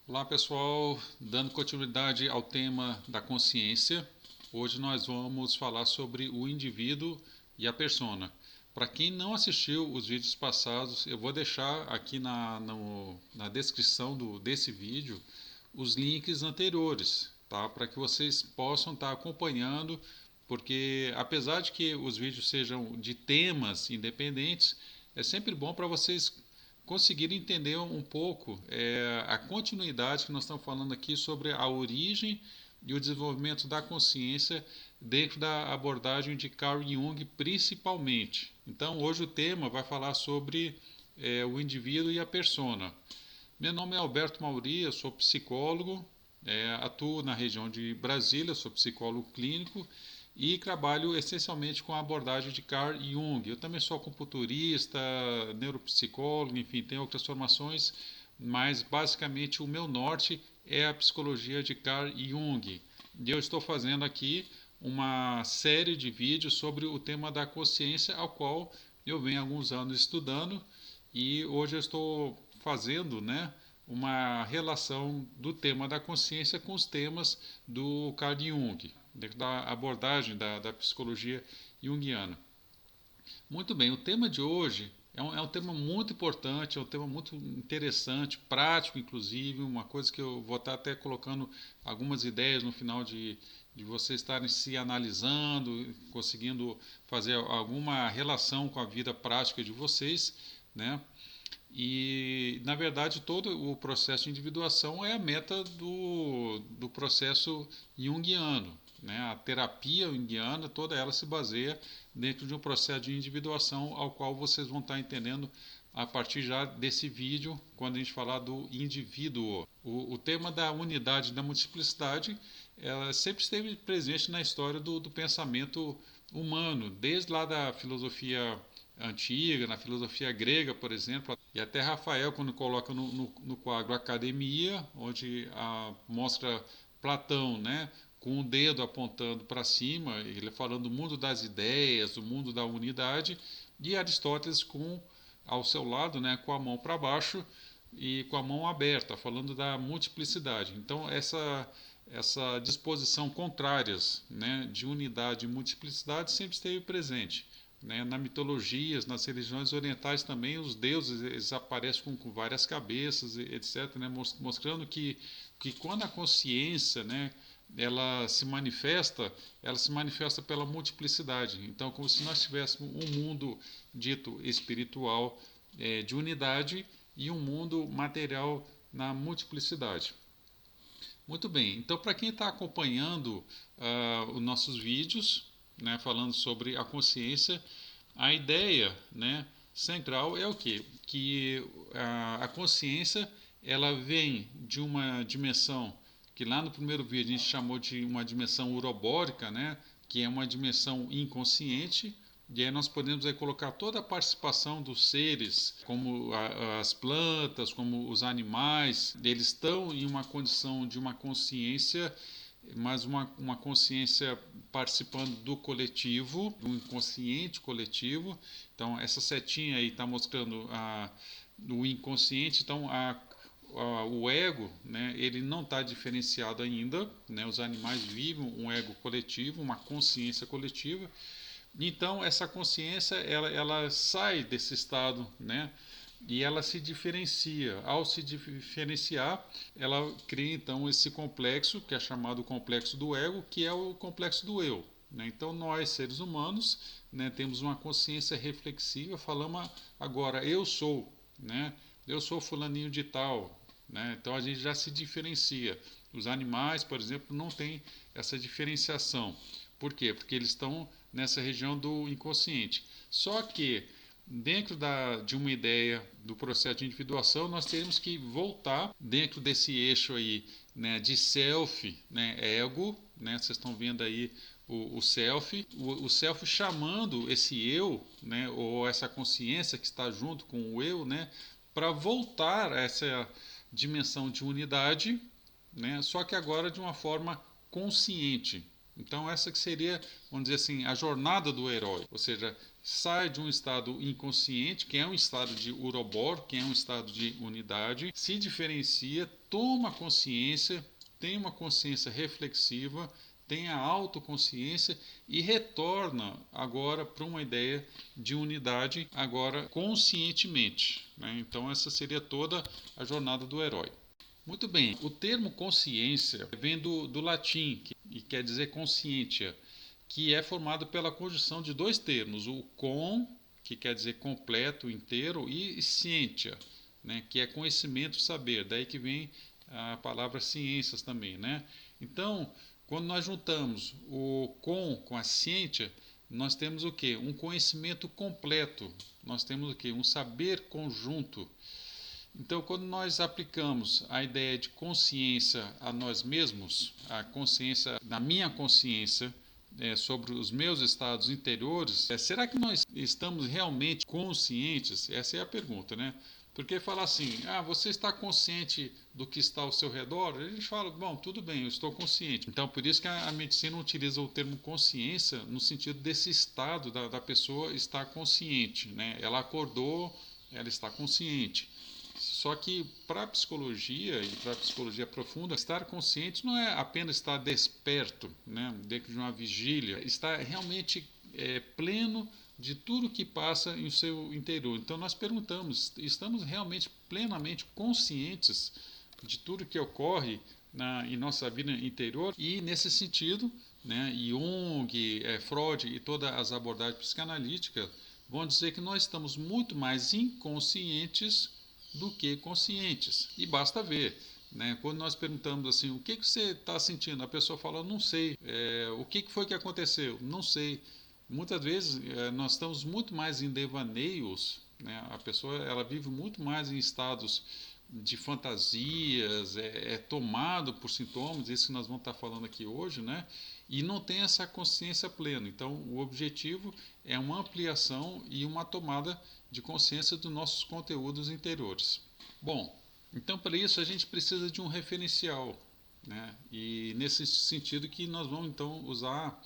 Olá pessoal, dando continuidade ao tema da consciência, hoje nós vamos falar sobre o indivíduo e a persona. Para quem não assistiu os vídeos passados, eu vou deixar aqui na descrição desse vídeo os links anteriores, tá? Para que vocês possam estar acompanhando, porque apesar de que os vídeos sejam de temas independentes, é sempre bom para vocês conseguirem entender um pouco a continuidade que nós estamos falando aqui sobre a origem e o desenvolvimento da consciência dentro da abordagem de Carl Jung, principalmente. Então, hoje o tema vai falar sobre o indivíduo e a persona. Meu nome é Alberto Mauri, eu sou psicólogo, atuo na região de Brasília, sou psicólogo clínico e trabalho essencialmente com a abordagem de Carl Jung. Eu também sou acupunturista, neuropsicólogo, enfim, tenho outras formações, mas basicamente o meu norte é a psicologia de Carl Jung. E eu estou fazendo aqui uma série de vídeos sobre o tema da consciência, ao qual eu venho há alguns anos estudando e hoje eu estou fazendo, né, uma relação do tema da consciência com os temas do Carl Jung, dentro da abordagem da psicologia junguiana. Muito bem, o tema de hoje é um tema muito importante, é um tema muito interessante, prático, inclusive, uma coisa que eu vou estar até colocando algumas ideias no final de vocês estarem se analisando, conseguindo fazer alguma relação com a vida prática de vocês, né? E, na verdade, todo o processo de individuação é a meta do processo junguiano. Né? A terapia junguiana, toda ela se baseia dentro de um processo de individuação, ao qual vocês vão estar entendendo a partir já desse vídeo, quando a gente falar do indivíduo. O tema da unidade e da multiplicidade ela sempre esteve presente na história do pensamento humano, desde lá da filosofia antiga, na filosofia grega, por exemplo, e até Rafael, quando coloca no quadro Academia, onde mostra Platão, né, com o dedo apontando para cima, ele falando do mundo das ideias, do mundo da unidade, e Aristóteles ao seu lado, né, com a mão para baixo e com a mão aberta, falando da multiplicidade. Então, essa disposição contrárias, né, de unidade e multiplicidade sempre esteve presente. Né? Na mitologias, nas religiões orientais também, os deuses eles aparecem com várias cabeças, etc., né? Mostrando que quando a consciência, né, ela se manifesta pela multiplicidade. Então, como se nós tivéssemos um mundo dito espiritual de unidade e um mundo material na multiplicidade. Muito bem, então para quem está acompanhando os nossos vídeos, né, falando sobre a consciência, a ideia, né, central é o quê? Que a consciência ela vem de uma dimensão que lá no primeiro vídeo a gente chamou de uma dimensão urobórica, né, que é uma dimensão inconsciente, e aí nós podemos aí colocar toda a participação dos seres, como as plantas, como os animais, eles estão em uma condição de uma consciência, mas uma consciência participando do coletivo, do inconsciente coletivo. Então, essa setinha aí está mostrando o inconsciente, então o ego, né, ele não está diferenciado ainda, né, os animais vivem um ego coletivo, uma consciência coletiva, então essa consciência ela sai desse estado, né, e ela se diferencia. Ao se diferenciar, ela cria então esse complexo, que é chamado complexo do ego, que é o complexo do eu. Né? Então nós, seres humanos, né, temos uma consciência reflexiva, falamos agora eu sou, né? Eu sou fulaninho de tal. Né? Então a gente já se diferencia. Os animais, por exemplo, não têm essa diferenciação. Por quê? Porque eles estão nessa região do inconsciente. Só que dentro de uma ideia do processo de individuação, nós temos que voltar dentro desse eixo aí, né, de self, né, ego, né, vocês estão vendo aí o self, o self chamando esse eu, né, ou essa consciência que está junto com o eu, né, para voltar a essa dimensão de unidade, né, só que agora de uma forma consciente. Então essa que seria, vamos dizer assim, a jornada do herói, ou seja, sai de um estado inconsciente, que é um estado de urobor, que é um estado de unidade, se diferencia, toma consciência, tem uma consciência reflexiva, tem a autoconsciência e retorna agora para uma ideia de unidade, agora conscientemente, né? Então essa seria toda a jornada do herói. Muito bem, o termo consciência vem do latim, que quer dizer conscientia, que é formado pela conjunção de dois termos, o com, que quer dizer completo, inteiro, e scientia, né, que é conhecimento, saber. Daí que vem a palavra ciências também, né? Então, quando nós juntamos o com a scientia, nós temos o quê? Um conhecimento completo. Nós temos o quê? Um saber conjunto. Então, quando nós aplicamos a ideia de consciência a nós mesmos, a consciência, na minha consciência, sobre os meus estados interiores, será que nós estamos realmente conscientes? Essa é a pergunta, né? Porque falar assim, você está consciente do que está ao seu redor? A gente fala, bom, tudo bem, eu estou consciente. Então, por isso que a medicina utiliza o termo consciência no sentido desse estado da pessoa estar consciente, né? Ela acordou, ela está consciente. Só que para a psicologia e para a psicologia profunda, estar consciente não é apenas estar desperto, né, dentro de uma vigília, estar realmente pleno de tudo que passa em seu interior. Então nós perguntamos, estamos realmente plenamente conscientes de tudo que ocorre em nossa vida interior? E nesse sentido, né, Jung, Freud e todas as abordagens psicanalíticas vão dizer que nós estamos muito mais inconscientes do que conscientes. E basta ver, né? Quando nós perguntamos assim, o que você está sentindo? A pessoa fala, não sei. O que foi que aconteceu? Não sei. Muitas vezes nós estamos muito mais em devaneios, né? A pessoa ela vive muito mais em estados de fantasias, é tomado por sintomas, isso que nós vamos estar falando aqui hoje, né? E não tem essa consciência plena. Então, o objetivo é uma ampliação e uma tomada de consciência dos nossos conteúdos interiores. Bom, então para isso a gente precisa de um referencial, né? E nesse sentido que nós vamos então usar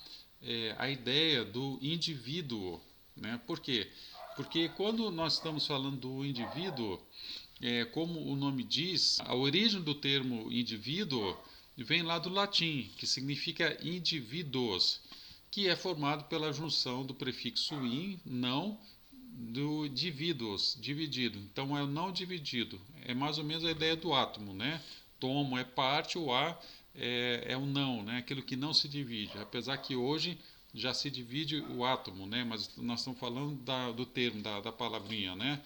a ideia do indivíduo, né? Por quê? Porque quando nós estamos falando do indivíduo, como o nome diz, a origem do termo indivíduo vem lá do latim, que significa indivíduos, que é formado pela junção do prefixo in, não, do dividos, dividido. Então é o não dividido. É mais ou menos a ideia do átomo, né? Tomo é parte, o A é o não, né? Aquilo que não se divide. Apesar que hoje já se divide o átomo, né? Mas nós estamos falando do termo, da palavrinha, né?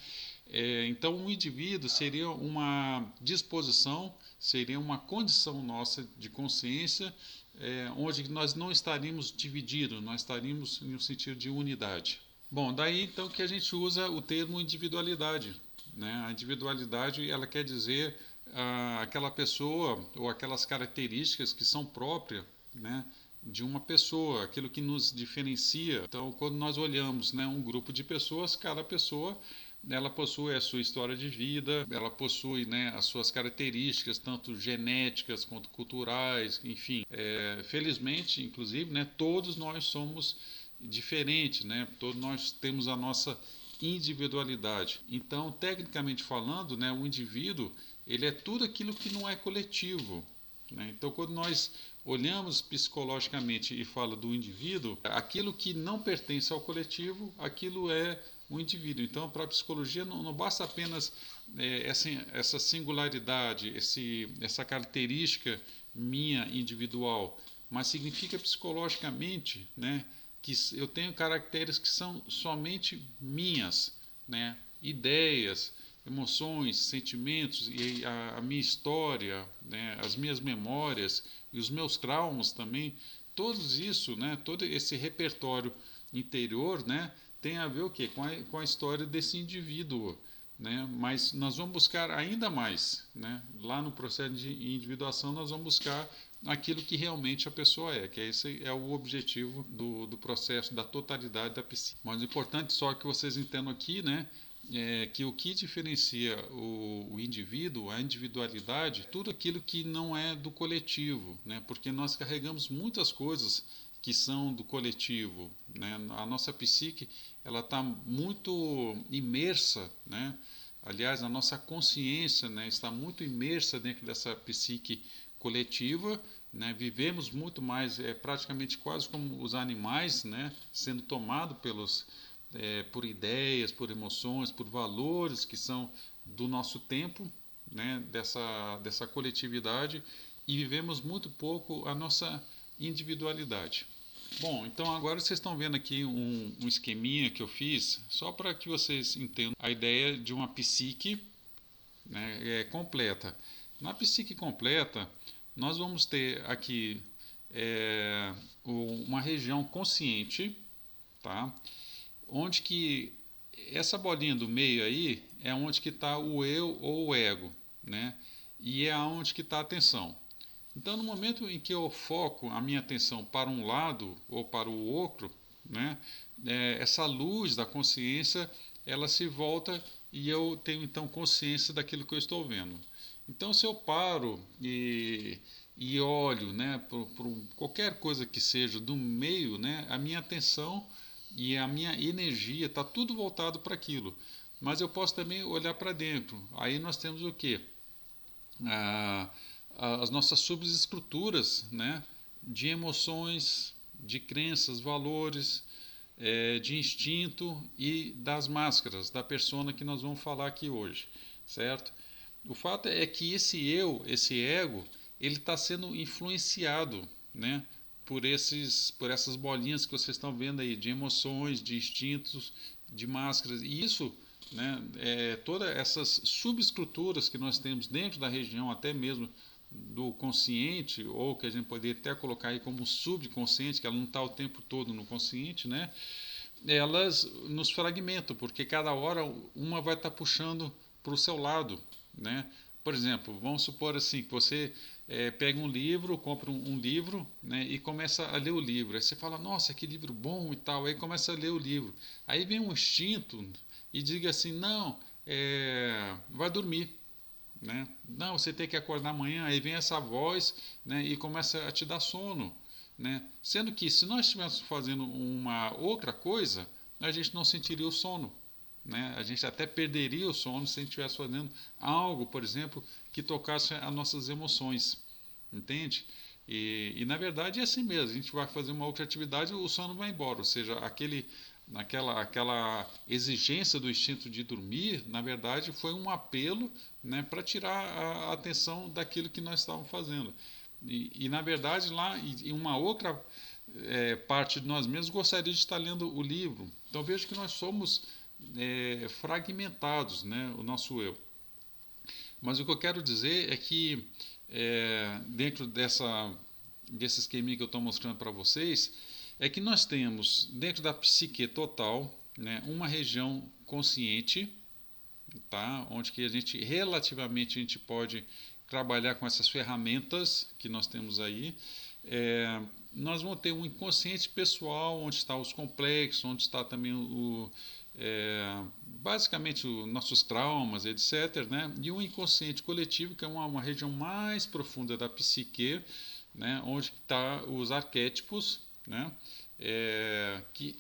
Então, um indivíduo seria uma disposição, seria uma condição nossa de consciência, onde nós não estaríamos divididos, nós estaríamos em um sentido de unidade. Bom, daí então que a gente usa o termo individualidade, né? A individualidade ela quer dizer aquela pessoa ou aquelas características que são próprias, né, de uma pessoa, aquilo que nos diferencia. Então, quando nós olhamos, né, um grupo de pessoas, cada pessoa ela possui a sua história de vida, ela possui, né, as suas características, tanto genéticas quanto culturais, enfim. Felizmente, inclusive, né, todos nós somos diferentes, né? Todos nós temos a nossa individualidade. Então, tecnicamente falando, né, o indivíduo ele é tudo aquilo que não é coletivo, né? Então, quando nós olhamos psicologicamente e fala do indivíduo, aquilo que não pertence ao coletivo, aquilo é o indivíduo. Então, para a psicologia não basta apenas essa singularidade, essa característica minha individual, mas significa psicologicamente, né, que eu tenho caracteres que são somente minhas, né, ideias, emoções, sentimentos e a minha história, né, as minhas memórias e os meus traumas também, todos isso, né, todo esse repertório interior, né, tem a ver o quê? Com a história desse indivíduo, né? Mas nós vamos buscar ainda mais, né? Lá no processo de individuação nós vamos buscar aquilo que realmente a pessoa é, que esse é o objetivo do processo da totalidade da psique. Mas o importante só que vocês entendam aqui, né, que o que diferencia o indivíduo, a individualidade, tudo aquilo que não é do coletivo, né? Porque nós carregamos muitas coisas que são do coletivo, né? A nossa psique ela está muito imersa, né? Aliás, a nossa consciência, né, está muito imersa dentro dessa psique coletiva, né? Vivemos muito mais, praticamente quase como os animais, né? Sendo tomado por ideias, por emoções, por valores que são do nosso tempo, né? Dessa coletividade, e vivemos muito pouco a nossa individualidade. Bom, então agora vocês estão vendo aqui um esqueminha que eu fiz, só para que vocês entendam a ideia de uma psique, né, completa. Na psique completa, nós vamos ter aqui uma região consciente, tá? Onde que essa bolinha do meio aí é onde que está o eu ou o ego, né? E é onde que está a atenção. Então, no momento em que eu foco a minha atenção para um lado ou para o outro, né, essa luz da consciência ela se volta e eu tenho então consciência daquilo que eu estou vendo. Então, se eu paro e olho, né, por qualquer coisa que seja do meio, né, a minha atenção e a minha energia está tudo voltado para aquilo. Mas eu posso também olhar para dentro. Aí nós temos o quê? Ah, as nossas subestruturas, né, de emoções, de crenças, valores, de instinto e das máscaras, da persona que nós vamos falar aqui hoje, certo? O fato é que esse eu, esse ego, ele está sendo influenciado, né, por essas bolinhas que vocês estão vendo aí, de emoções, de instintos, de máscaras. E isso, né, todas essas subestruturas que nós temos dentro da região, até mesmo do consciente, ou que a gente poderia até colocar aí como subconsciente, que ela não está o tempo todo no consciente, né? Elas nos fragmentam, porque cada hora uma vai estar puxando para o seu lado, né? Por exemplo, vamos supor assim, que você pega um livro, compra um livro, né, e começa a ler o livro. Aí você fala, nossa, que livro bom e tal. Aí começa a ler o livro. Aí vem um instinto e diga assim, não, vai dormir. Né? Não, você tem que acordar amanhã, aí vem essa voz, né, e começa a te dar sono. Né? Sendo que se nós estivéssemos fazendo uma outra coisa, a gente não sentiria o sono. Né? A gente até perderia o sono se a gente estivesse fazendo algo, por exemplo, que tocasse as nossas emoções. Entende? E na verdade é assim mesmo, a gente vai fazer uma outra atividade, o sono vai embora, ou seja, aquela exigência do instinto de dormir, na verdade, foi um apelo, né, para tirar a atenção daquilo que nós estávamos fazendo. E na verdade, lá, em uma outra parte de nós mesmos, gostaria de estar lendo o livro. Então, vejo que nós somos fragmentados, né, o nosso eu. Mas o que eu quero dizer é que, dentro desse esqueminha que eu estou mostrando para vocês, é que nós temos, dentro da psique total, né, uma região consciente, tá? Onde que relativamente a gente pode trabalhar com essas ferramentas que nós temos aí. Nós vamos ter um inconsciente pessoal, onde está os complexos, onde está também basicamente os nossos traumas, etc. Né? E um inconsciente coletivo, que é uma região mais profunda da psique, né? Onde está os arquétipos, né?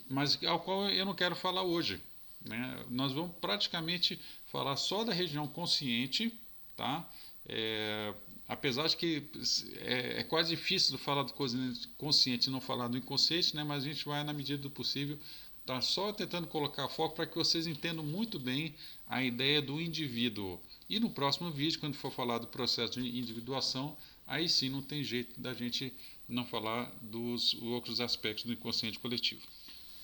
Mas ao qual eu não quero falar hoje. Né? Nós vamos praticamente falar só da região consciente, tá? Apesar de que é quase difícil falar do consciente e não falar do inconsciente, né? Mas a gente vai, na medida do possível, tá só tentando colocar foco para que vocês entendam muito bem a ideia do indivíduo. E no próximo vídeo, quando for falar do processo de individuação, aí sim não tem jeito da gente não falar dos outros aspectos do inconsciente coletivo.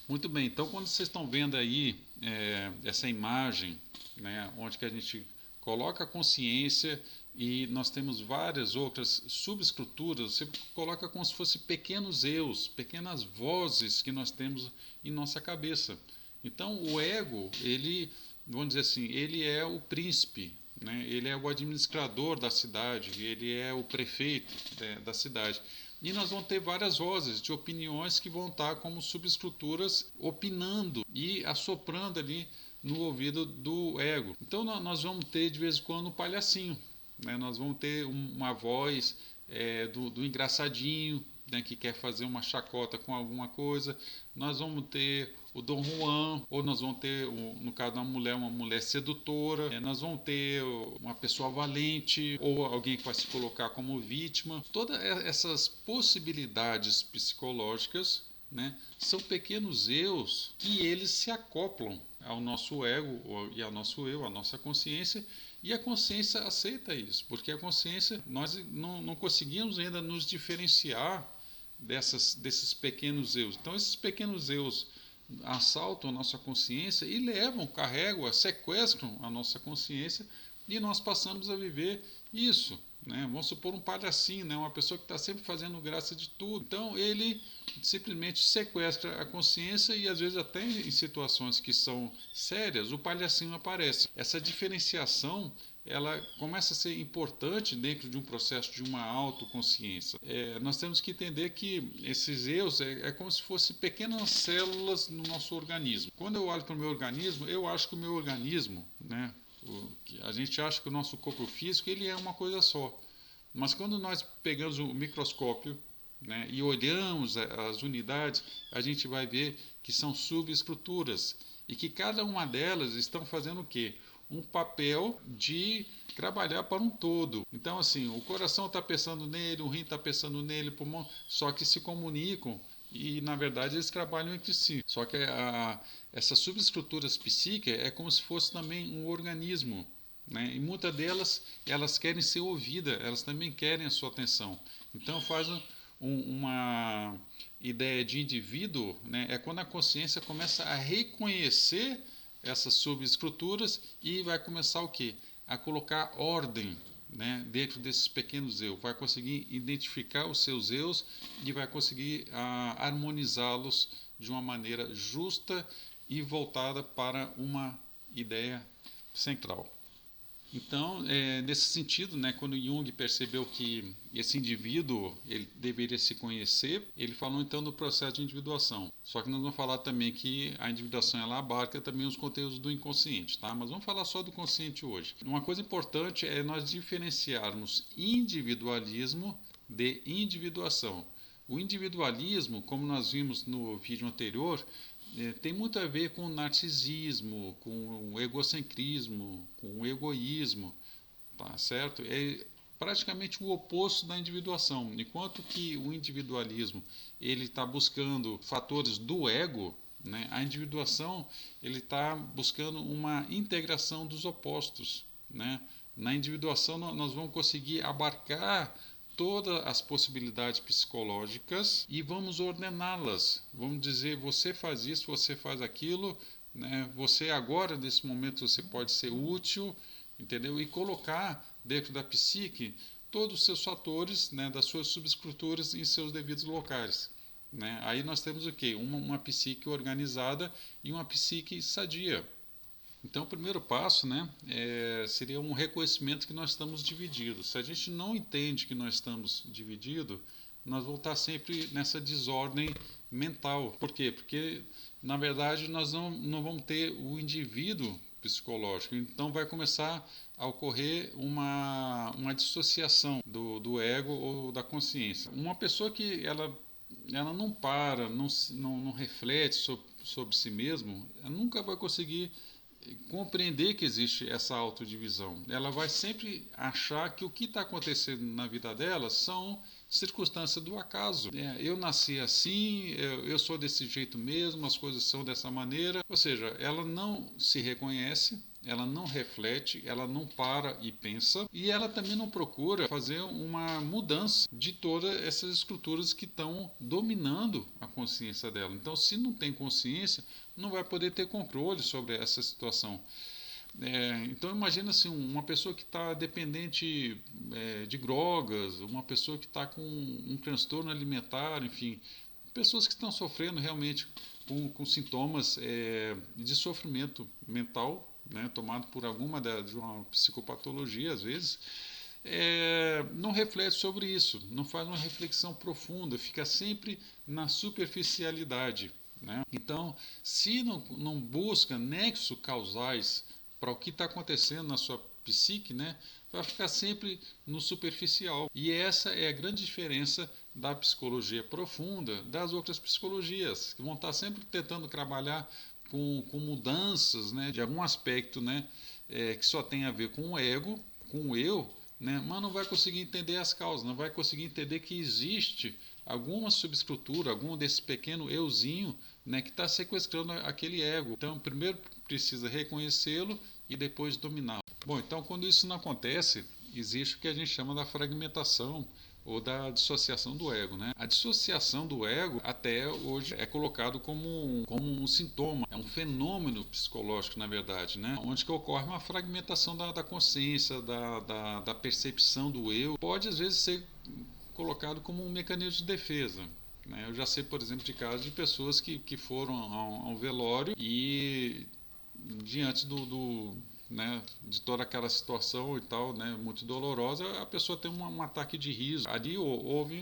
Muito bem, então quando vocês estão vendo aí essa imagem, né, onde que a gente coloca a consciência e nós temos várias outras subestruturas, você coloca como se fossem pequenos eus, pequenas vozes que nós temos em nossa cabeça. Então o ego, ele, vamos dizer assim, ele é o príncipe, né, ele é o administrador da cidade, ele é o prefeito da cidade. E nós vamos ter várias vozes de opiniões que vão estar como subestruturas opinando e assoprando ali no ouvido do ego. Então nós vamos ter de vez em quando um palhacinho, né? Nós vamos ter uma voz do engraçadinho, né, que quer fazer uma chacota com alguma coisa. Nós vamos ter o Dom Juan, ou nós vamos ter, no caso da mulher, uma mulher sedutora. Nós vamos ter uma pessoa valente, ou alguém que vai se colocar como vítima. Todas essas possibilidades psicológicas, né, são pequenos eus que eles se acoplam ao nosso ego e ao nosso eu, à nossa consciência, e a consciência aceita isso, porque a consciência, nós não conseguimos ainda nos diferenciar desses pequenos eus. Então, esses pequenos eus assaltam a nossa consciência e levam, carregam, sequestram a nossa consciência, e nós passamos a viver isso, né? Vamos supor um palhacinho, né? Uma pessoa que está sempre fazendo graça de tudo. Então, ele simplesmente sequestra a consciência, e às vezes até em situações que são sérias, o palhacinho aparece. Essa diferenciação, ela começa a ser importante dentro de um processo de uma autoconsciência. Nós temos que entender que esses eus é como se fossem pequenas células no nosso organismo. Quando eu olho para o meu organismo, eu acho que o meu organismo, né, a gente acha que o nosso corpo físico ele é uma coisa só. Mas quando nós pegamos o microscópio, né, e olhamos as unidades, a gente vai ver que são subestruturas e que cada uma delas estão fazendo o quê? Um papel de trabalhar para um todo. Então, assim, o coração está pensando nele, o rim está pensando nele, o pulmão, só que se comunicam e, na verdade, eles trabalham entre si. Só que essas subestruturas psíquicas é como se fosse também um organismo, né? E muitas delas, elas querem ser ouvidas, elas também querem a sua atenção. Então, faz uma ideia de indivíduo, né? É quando a consciência começa a reconhecer essas subestruturas e vai começar o quê? A colocar ordem, né, dentro desses pequenos eu. Vai conseguir identificar os seus eus e vai conseguir harmonizá-los de uma maneira justa e voltada para uma ideia central. Então, nesse sentido, né, quando Jung percebeu que esse indivíduo ele deveria se conhecer, ele falou então do processo de individuação. Só que nós vamos falar também que a individuação ela abarca também os conteúdos do inconsciente, tá? Mas vamos falar só do consciente hoje. Uma coisa importante é nós diferenciarmos individualismo de individuação. O individualismo, como nós vimos no vídeo anterior, tem muito a ver com o narcisismo, com o egocentrismo, com o egoísmo, tá certo? É praticamente o oposto da individuação. Enquanto que o individualismo ele está buscando fatores do ego, né, a individuação ele está buscando uma integração dos opostos, né? Na individuação nós vamos conseguir abarcar todas as possibilidades psicológicas e vamos ordená-las. Vamos dizer, você faz isso, você faz aquilo, né? Você agora, nesse momento, você pode ser útil, entendeu? E colocar dentro da psique todos os seus fatores, né, das suas subestruturas em seus devidos locais. Né? Aí nós temos o quê? Uma psique organizada e uma psique sadia. Então, o primeiro passo, né, seria um reconhecimento que nós estamos divididos. Se a gente não entende que nós estamos divididos, nós vamos estar sempre nessa desordem mental. Por quê? Porque, na verdade, nós não vamos ter o indivíduo psicológico. Então, vai começar a ocorrer uma dissociação do ego ou da consciência. Uma pessoa que ela não para, não reflete sobre si mesmo, ela nunca vai conseguir compreender que existe essa autodivisão. Ela vai sempre achar que o que está acontecendo na vida dela são circunstâncias do acaso. Eu nasci assim, eu sou desse jeito mesmo, as coisas são dessa maneira. Ou seja, ela não se reconhece, ela não reflete, ela não para e pensa, e ela também não procura fazer uma mudança de todas essas estruturas que estão dominando a consciência dela. Então, se não tem consciência, não vai poder ter controle sobre essa situação. Então imagina assim, uma pessoa que está dependente de drogas, uma pessoa que está com um transtorno alimentar, enfim, pessoas que estão sofrendo realmente com sintomas de sofrimento mental, né, tomado por de uma psicopatologia às vezes, não reflete sobre isso, não faz uma reflexão profunda, fica sempre na superficialidade. né? Então, se não busca nexos causais para o que está acontecendo na sua psique, né, vai ficar sempre no superficial. E essa é a grande diferença da psicologia profunda das outras psicologias, que vão estar sempre tentando trabalhar com mudanças, né, de algum aspecto, né, que só tem a ver com o ego, com o eu, né, mas não vai conseguir entender as causas, não vai conseguir entender que existe alguma subestrutura, algum desse pequeno euzinho, né, que está sequestrando aquele ego. Então, primeiro precisa reconhecê-lo e depois dominá-lo. Bom, então quando isso não acontece, existe o que a gente chama da fragmentação ou da dissociação do ego, né? A dissociação do ego até hoje é colocado como um sintoma, é um fenômeno psicológico, na verdade, né? Onde que ocorre uma fragmentação da consciência, da percepção do eu. Pode às vezes ser colocado como um mecanismo de defesa. Né? Eu já sei, por exemplo, de casos de pessoas que foram a um velório e diante né, de toda aquela situação e tal, né, muito dolorosa, a pessoa tem um ataque de riso. Ali houve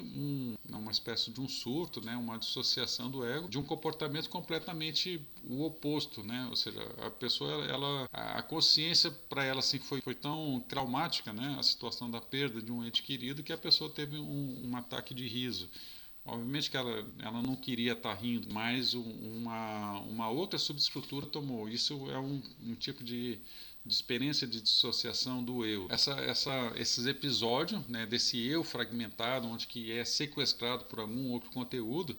uma espécie de um surto, né, uma dissociação do ego, de um comportamento completamente o oposto, né? Ou seja, a pessoa, a consciência para ela assim foi tão traumática, né, a situação da perda de um ente querido, que a pessoa teve um ataque de riso. Obviamente que ela não queria estar rindo, mas uma outra subestrutura tomou. Isso é um tipo de experiência de dissociação do eu. Esses episódios, né, desse eu fragmentado, onde que é sequestrado por algum outro conteúdo,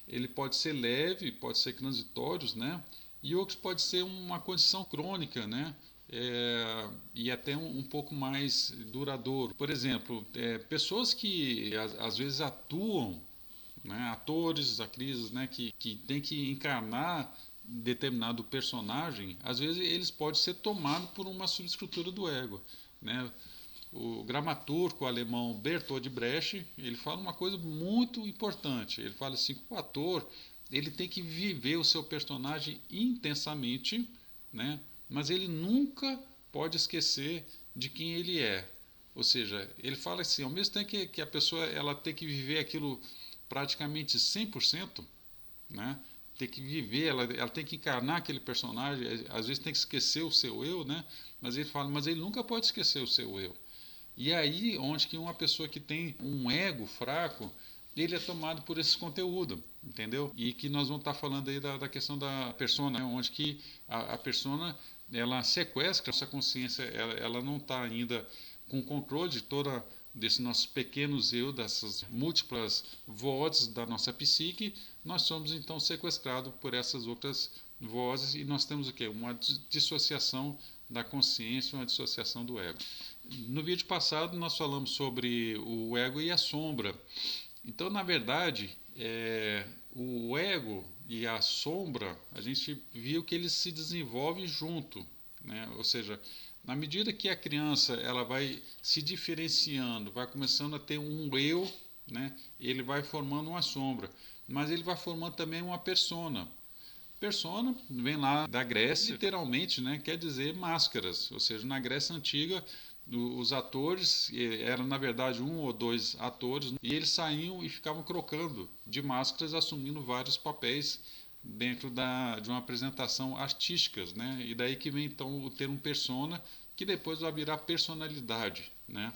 ele pode ser leve, pode ser transitórios, né, e outros pode ser uma condição crônica, né, e até um pouco mais duradouro. Por exemplo, pessoas que às vezes atuam, né, atores, atrizes, né, que tem que encarnar determinado personagem, às vezes eles podem ser tomados por uma subestrutura do ego, né? O dramaturgo alemão Bertolt Brecht, ele fala uma coisa muito importante. Ele fala assim que o ator, ele tem que viver o seu personagem intensamente, né? Mas ele nunca pode esquecer de quem ele é. Ou seja, ele fala assim, ao mesmo tempo que a pessoa ela tem que viver aquilo praticamente 100%, né? Tem que viver, ela tem que encarnar aquele personagem, às vezes tem que esquecer o seu eu, né? Mas ele fala, mas ele nunca pode esquecer o seu eu. E aí, onde que uma pessoa que tem um ego fraco, ele é tomado por esse conteúdo, entendeu? E que nós vamos estar falando aí da questão da persona, né? Onde que a persona, ela sequestra essa consciência, ela não está ainda com controle de toda desses nossos pequenos eu, dessas múltiplas vozes da nossa psique. Nós somos então sequestrados por essas outras vozes e nós temos o quê? Uma dissociação da consciência, uma dissociação do ego. No vídeo passado nós falamos sobre o ego e a sombra. Então, na verdade, o ego e a sombra, a gente viu que eles se desenvolvem junto, né? Ou seja, na medida que a criança ela vai se diferenciando, vai começando a ter um eu, né? Ele vai formando uma sombra, mas ele vai formando também uma persona. Persona vem lá da Grécia, literalmente, né, quer dizer máscaras, ou seja, na Grécia Antiga os atores eram na verdade um ou dois atores e eles saíam e ficavam trocando de máscaras, assumindo vários papéis dentro de uma apresentação artística, né? E daí que vem então o termo persona, que depois vai virar personalidade, né?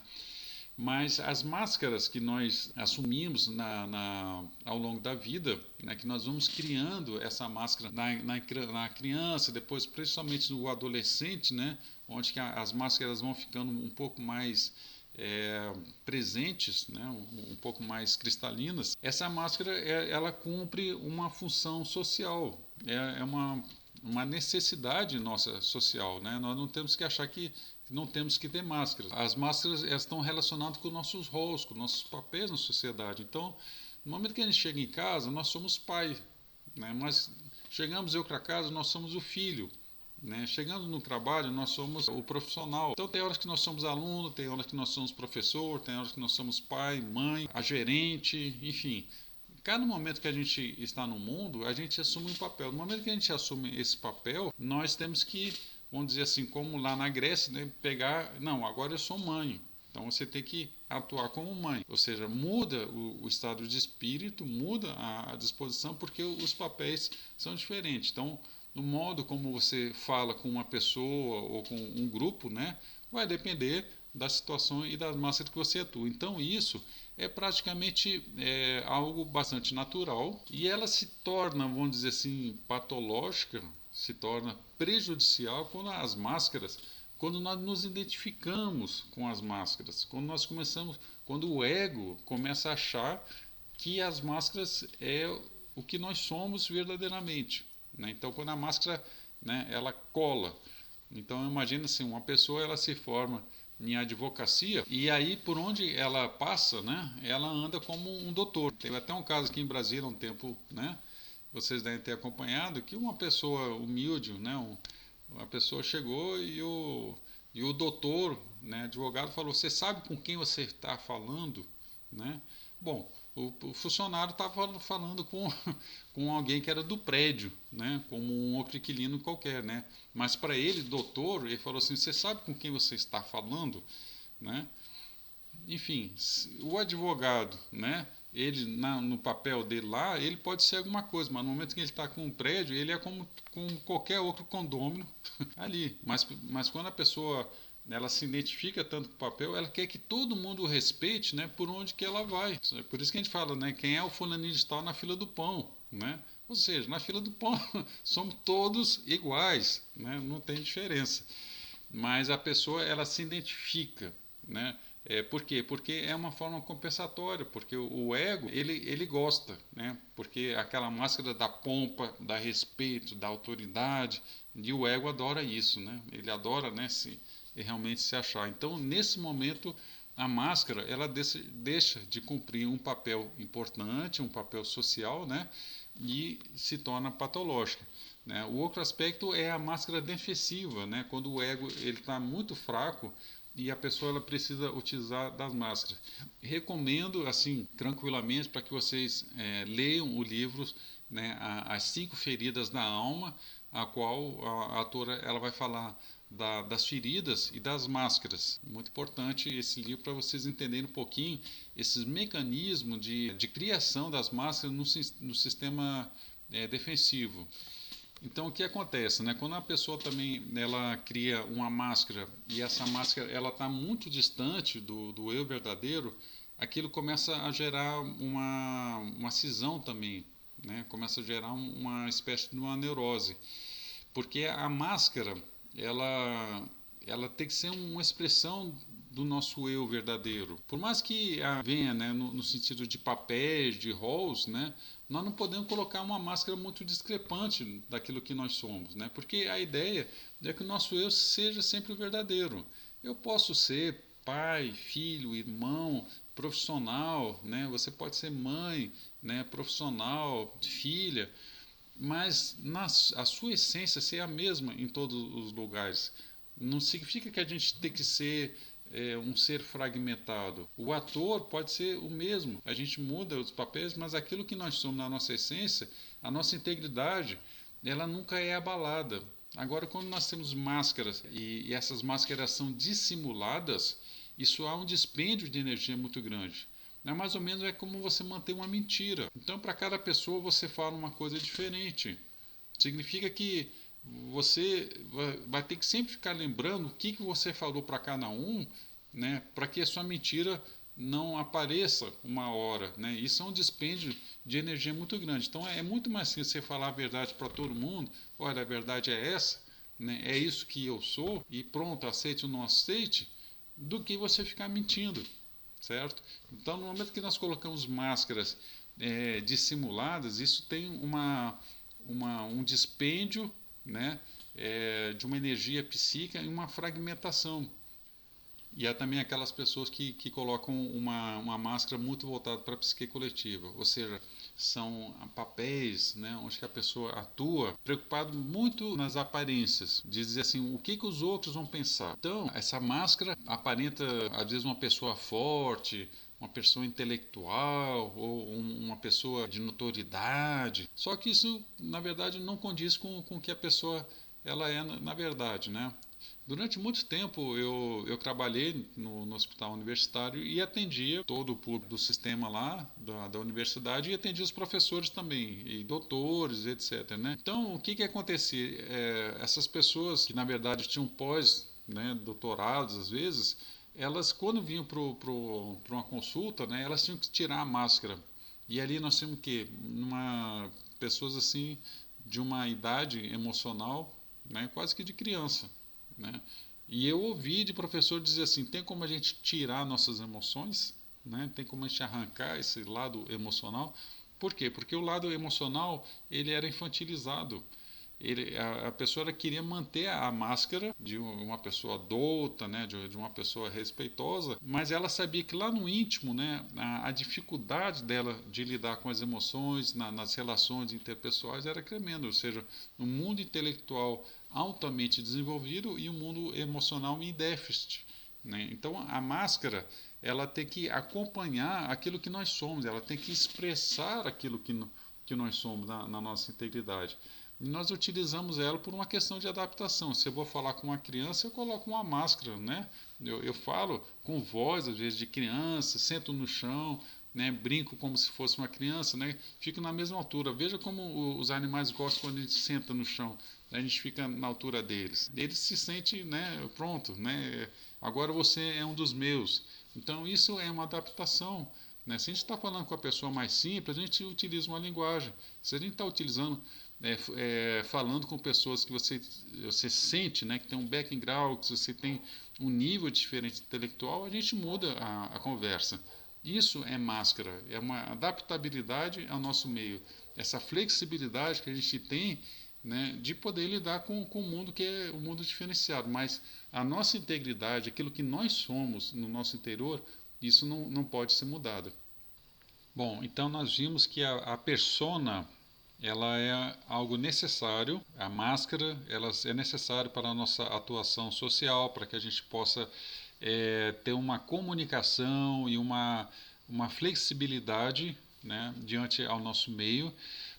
Mas as máscaras que nós assumimos ao longo da vida, né, que nós vamos criando essa máscara na criança, depois principalmente no adolescente, né, onde que as máscaras vão ficando um pouco mais presentes, né, um pouco mais cristalinas. Essa máscara ela cumpre uma função social, é uma necessidade nossa social, né? Nós não temos que achar que não temos que ter máscaras. As máscaras estão relacionadas com nossos roles, com nossos papéis na sociedade. Então, no momento que a gente chega em casa, nós somos pai, né? Mas chegamos eu para casa, nós somos o filho. Né? Chegando no trabalho, nós somos o profissional. Então, tem horas que nós somos aluno, tem horas que nós somos professor, tem horas que nós somos pai, mãe, a gerente, enfim. Cada momento que a gente está no mundo, a gente assume um papel. No momento que a gente assume esse papel, nós temos que, vamos dizer assim, como lá na Grécia, né, pegar, não, agora eu sou mãe, Então você tem que atuar como mãe, ou seja, muda o estado de espírito, muda a disposição, porque os papéis são diferentes. Então, no modo como você fala com uma pessoa ou com um grupo, né, vai depender da situação e das máscaras que você atua. Então, isso é praticamente algo bastante natural e ela se torna, vamos dizer assim, patológica, se torna prejudicial quando as máscaras, quando nós nos identificamos com as máscaras, quando o ego começa a achar que as máscaras é o que nós somos verdadeiramente, né? Então, quando a máscara, né, ela cola. Então, imagina assim, uma pessoa ela se forma em advocacia e aí por onde ela passa, né, ela anda como um doutor. Teve até um caso aqui em Brasília há um tempo, né, vocês devem ter acompanhado, que uma pessoa humilde, né, uma pessoa chegou e o doutor, né, advogado, falou: "Você sabe com quem você está falando?", né? Bom, o funcionário estava falando com alguém que era do prédio, né, como um outro inquilino qualquer, né? Mas para ele, doutor, ele falou assim: "Você sabe com quem você está falando?", né? Enfim, o advogado, né? Ele no papel dele lá, ele pode ser alguma coisa, mas no momento que ele está com um prédio, ele é como com qualquer outro condômino ali. Mas quando a pessoa ela se identifica tanto com o papel, ela quer que todo mundo o respeite, né, por onde que ela vai. É por isso que a gente fala, né, quem é o fulaninho de tal na fila do pão, né? Ou seja, na fila do pão somos todos iguais, né? Não tem diferença. Mas a pessoa ela se identifica, né? Por quê? Porque é uma forma compensatória, porque o ego ele gosta, né? Porque aquela máscara da pompa, da respeito, da autoridade, e o ego adora isso, né? Ele adora, né, se realmente se achar. Então, nesse momento, a máscara ela deixa de cumprir um papel importante, um papel social, né? E se torna patológica. Né? O outro aspecto é a máscara defensiva, né? Quando o ego ele está muito fraco e a pessoa ela precisa utilizar das máscaras. Recomendo assim tranquilamente para que vocês leiam o livro, né, As Cinco Feridas da Alma, a qual a autora ela vai falar das feridas e das máscaras. Muito importante esse livro para vocês entenderem um pouquinho esses mecanismos de criação das máscaras no sistema defensivo. Então o que acontece, né? Quando a pessoa também ela cria uma máscara e essa máscara ela está muito distante do eu verdadeiro, aquilo começa a gerar uma cisão também, né? Começa a gerar uma espécie de uma neurose, porque a máscara ela tem que ser uma expressão do nosso eu verdadeiro. Por mais que venha, né, no sentido de papéis, de roles, né, nós não podemos colocar uma máscara muito discrepante daquilo que nós somos, né, porque a ideia é que o nosso eu seja sempre o verdadeiro. Eu posso ser pai, filho, irmão, profissional, né, você pode ser mãe, né, profissional, filha, mas a sua essência ser a mesma em todos os lugares. Não significa que a gente tem que ser um ser fragmentado. O ator pode ser o mesmo. A gente muda os papéis, mas aquilo que nós somos na nossa essência, a nossa integridade, ela nunca é abalada. Agora, quando nós temos máscaras e essas máscaras são dissimuladas, isso há um dispêndio de energia muito grande. Mais ou menos é como você manter uma mentira. Então, para cada pessoa, você fala uma coisa diferente. Significa que você vai ter que sempre ficar lembrando o que você falou para cada um, né, para que a sua mentira não apareça uma hora. Né? Isso é um dispêndio de energia muito grande. Então, é muito mais simples você falar a verdade para todo mundo. Olha, a verdade é essa, né? É isso que eu sou, e pronto, aceite ou não aceite, do que você ficar mentindo. Certo? Então, no momento que nós colocamos máscaras dissimuladas, isso tem um dispêndio, né, de uma energia psíquica e uma fragmentação. E há também aquelas pessoas que colocam uma máscara muito voltada para a psique coletiva, ou seja, são papéis, né, onde que a pessoa atua preocupado muito nas aparências, de dizer assim, o que os outros vão pensar. Então, essa máscara aparenta, às vezes, uma pessoa forte, uma pessoa intelectual ou uma pessoa de notoriedade. Só que isso, na verdade, não condiz com o que a pessoa ela é na verdade, né? Durante muito tempo eu trabalhei no hospital universitário e atendia todo o público do sistema lá, da universidade, e atendia os professores também, e doutores, etc. Né? Então, o que acontecia? Essas pessoas que, na verdade, tinham pós, né, doutorados, às vezes, elas, quando vinham para uma consulta, né, elas tinham que tirar a máscara. E ali nós tínhamos que, pessoas assim, de uma idade emocional, né, quase que de criança, né? E eu ouvi de professor dizer assim: tem como a gente tirar nossas emoções? Né? Tem como a gente arrancar esse lado emocional? Por quê? Porque o lado emocional ele era infantilizado. A pessoa queria manter a máscara de uma pessoa adulta, né, de uma pessoa respeitosa, mas ela sabia que lá no íntimo, né, a dificuldade dela de lidar com as emoções nas relações interpessoais era tremenda, ou seja, um mundo intelectual altamente desenvolvido e um mundo emocional em déficit. Né? Então a máscara ela tem que acompanhar aquilo que nós somos, ela tem que expressar aquilo que nós somos na nossa integridade. E nós utilizamos ela por uma questão de adaptação. Se eu vou falar com uma criança, eu coloco uma máscara, né? Eu falo com voz, às vezes, de criança, sento no chão, né? Brinco como se fosse uma criança, né? Fico na mesma altura. Veja como os animais gostam quando a gente senta no chão. A gente fica na altura deles. Eles se sentem, né? Pronto, né? Agora você é um dos meus. Então, isso é uma adaptação. Né? Se a gente está falando com a pessoa mais simples, a gente utiliza uma linguagem. Se a gente está utilizando falando com pessoas que você sente, né, que tem um background, que você tem um nível diferente intelectual, a gente muda a conversa. Isso é máscara, é uma adaptabilidade ao nosso meio, essa flexibilidade que a gente tem, né, de poder lidar com o mundo que é o mundo diferenciado. Mas a nossa integridade, aquilo que nós somos no nosso interior, isso não pode ser mudado. Bom, então nós vimos que a persona ela é algo necessário, a máscara ela é necessária para a nossa atuação social, para que a gente possa ter uma comunicação e uma flexibilidade, né, diante ao nosso meio.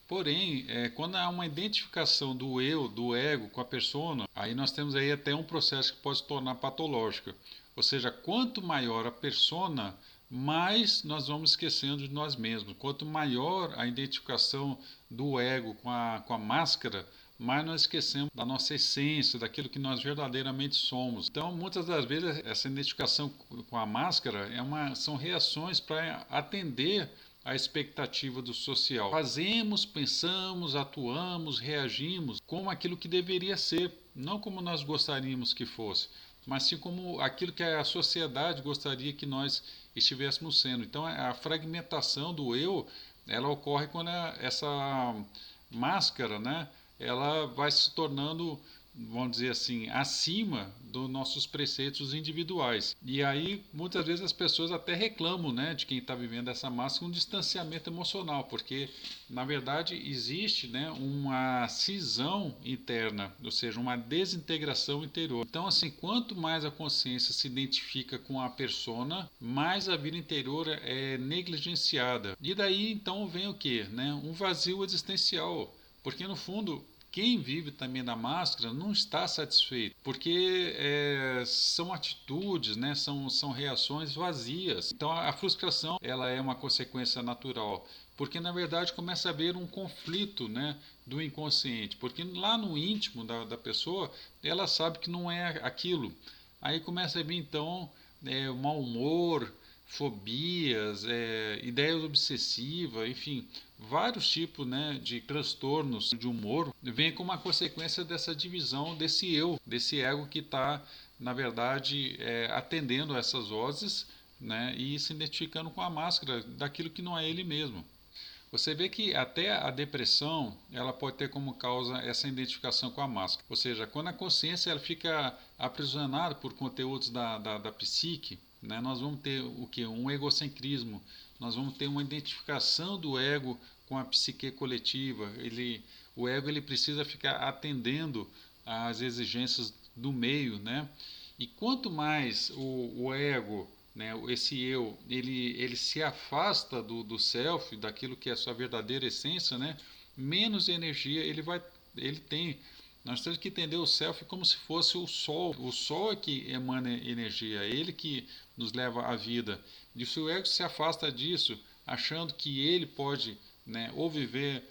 Porém, quando há uma identificação do eu, do ego com a persona, aí nós temos aí até um processo que pode se tornar patológico. Ou seja, quanto maior a persona, mais nós vamos esquecendo de nós mesmos. Quanto maior a identificação do ego com a máscara, mais nós esquecemos da nossa essência, daquilo que nós verdadeiramente somos. Então, muitas das vezes, essa identificação com a máscara são reações para atender à expectativa do social. Fazemos, pensamos, atuamos, reagimos como aquilo que deveria ser, não como nós gostaríamos que fosse, mas sim como aquilo que a sociedade gostaria que nós estivéssemos sendo. Então, a fragmentação do eu, ela ocorre quando essa máscara, né, ela vai se tornando, vamos dizer assim, acima dos nossos preceitos individuais. E aí, muitas vezes as pessoas até reclamam, né, de quem está vivendo essa máscara, um distanciamento emocional, porque, na verdade, existe, né, uma cisão interna, ou seja, uma desintegração interior. Então, assim, quanto mais a consciência se identifica com a persona, mais a vida interior é negligenciada. E daí, então, vem o quê? Né? Um vazio existencial. Porque no fundo, quem vive também na máscara não está satisfeito, porque são atitudes, né? são reações vazias. Então a frustração ela é uma consequência natural, porque na verdade começa a haver um conflito, né, do inconsciente, porque lá no íntimo da pessoa ela sabe que não é aquilo. Aí começa a vir então o mau humor, fobias, ideias obsessivas, enfim, vários tipos, né, de transtornos de humor vêm como uma consequência dessa divisão desse eu, desse ego que está, na verdade, atendendo a essas vozes, né, e se identificando com a máscara daquilo que não é ele mesmo. Você vê que até a depressão ela pode ter como causa essa identificação com a máscara. Ou seja, quando a consciência ela fica aprisionada por conteúdos da psique, né, nós vamos ter o que? Um egocentrismo. Nós vamos ter uma identificação do ego com a psique coletiva. O ego ele precisa ficar atendendo às exigências do meio, né? E quanto mais o ego, né, esse eu, ele se afasta do self, daquilo que é a sua verdadeira essência, né, menos energia ele tem Nós temos que entender o self como se fosse o sol. O sol é que emana energia, é ele que nos leva à vida. E se o ego se afasta disso, achando que ele pode, né, ou viver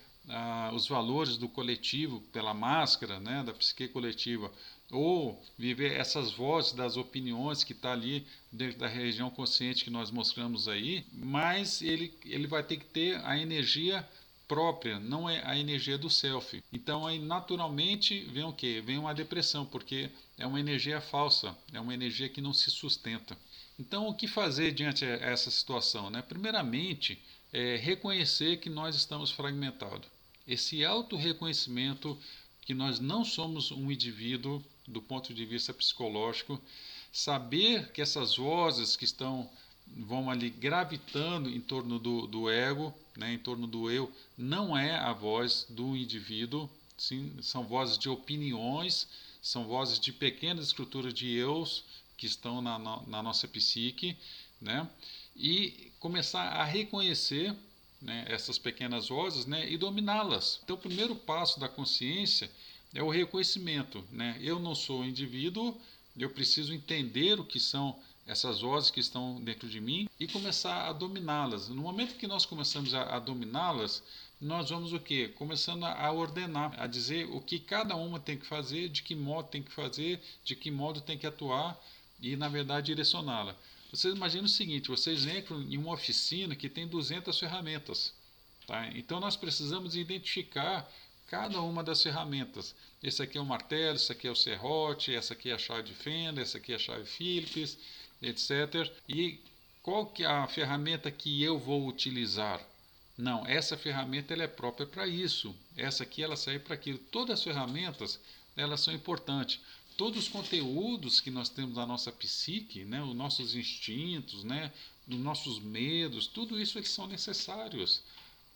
os valores do coletivo pela máscara, né, da psique coletiva, ou viver essas vozes das opiniões que está ali dentro da região consciente que nós mostramos aí, mas ele vai ter que ter a energia própria, não é a energia do self. Então aí naturalmente vem o quê? Vem uma depressão, porque é uma energia falsa, é uma energia que não se sustenta. Então o que fazer diante dessa situação, né? Primeiramente, reconhecer que nós estamos fragmentados. Esse auto-reconhecimento que nós não somos um indivíduo do ponto de vista psicológico, saber que essas vozes que vão ali gravitando em torno do ego, né, em torno do eu, não é a voz do indivíduo, sim, são vozes de opiniões, são vozes de pequenas estruturas de eus que estão na nossa psique, né, e começar a reconhecer, né, essas pequenas vozes, né, e dominá-las. Então, o primeiro passo da consciência é o reconhecimento, né? Eu não sou um indivíduo, eu preciso entender o que são essas vozes que estão dentro de mim e começar a dominá-las. No momento que nós começamos a dominá-las, nós vamos o quê? Começando a ordenar, a dizer o que cada uma tem que fazer, de que modo tem que fazer, de que modo tem que atuar e, na verdade, direcioná-la. Vocês imaginam o seguinte, vocês entram em uma oficina que tem 200 ferramentas. Tá? Então nós precisamos identificar cada uma das ferramentas. Esse aqui é o martelo, esse aqui é o serrote, essa aqui é a chave de fenda, essa aqui é a chave Phillips, etc. E qual que é a ferramenta que eu vou utilizar? Não, essa ferramenta ela é própria para isso. Essa aqui ela serve para aquilo. Todas as ferramentas elas são importantes. Todos os conteúdos que nós temos na nossa psique, né, os nossos instintos, né, os nossos medos, tudo isso eles são necessários,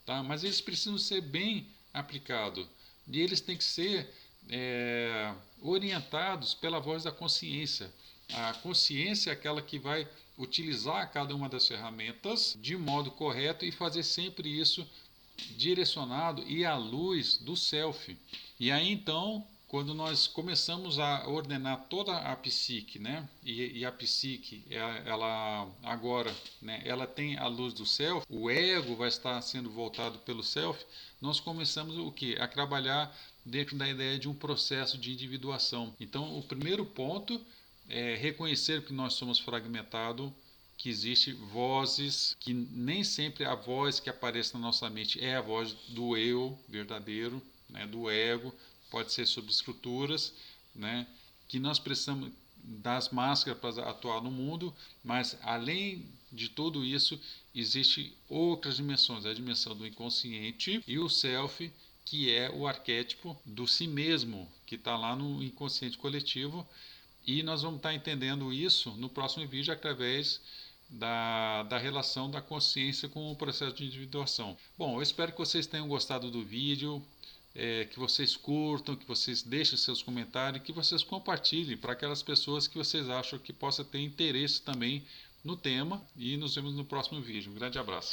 tá? Mas eles precisam ser bem aplicados e eles têm que ser orientados pela voz da consciência. A consciência é aquela que vai utilizar cada uma das ferramentas de modo correto e fazer sempre isso direcionado e à luz do self. E aí então, quando nós começamos a ordenar toda a psique, né? E a psique, ela agora, né? Ela tem a luz do self, o ego vai estar sendo voltado pelo self. Nós começamos o que? A trabalhar dentro da ideia de um processo de individuação. Então, o primeiro ponto é reconhecer que nós somos fragmentados, que existe vozes, que nem sempre a voz que aparece na nossa mente é a voz do eu verdadeiro, né, do ego, pode ser sobre estruturas, né, que nós precisamos das máscaras para atuar no mundo, mas além de tudo isso, existe outras dimensões, a dimensão do inconsciente e o self, que é o arquétipo do si mesmo, que está lá no inconsciente coletivo, e nós vamos estar entendendo isso no próximo vídeo através da relação da consciência com o processo de individuação. Bom, eu espero que vocês tenham gostado do vídeo, que vocês curtam, que vocês deixem seus comentários, que vocês compartilhem para aquelas pessoas que vocês acham que possa ter interesse também no tema, e nos vemos no próximo vídeo. Um grande abraço.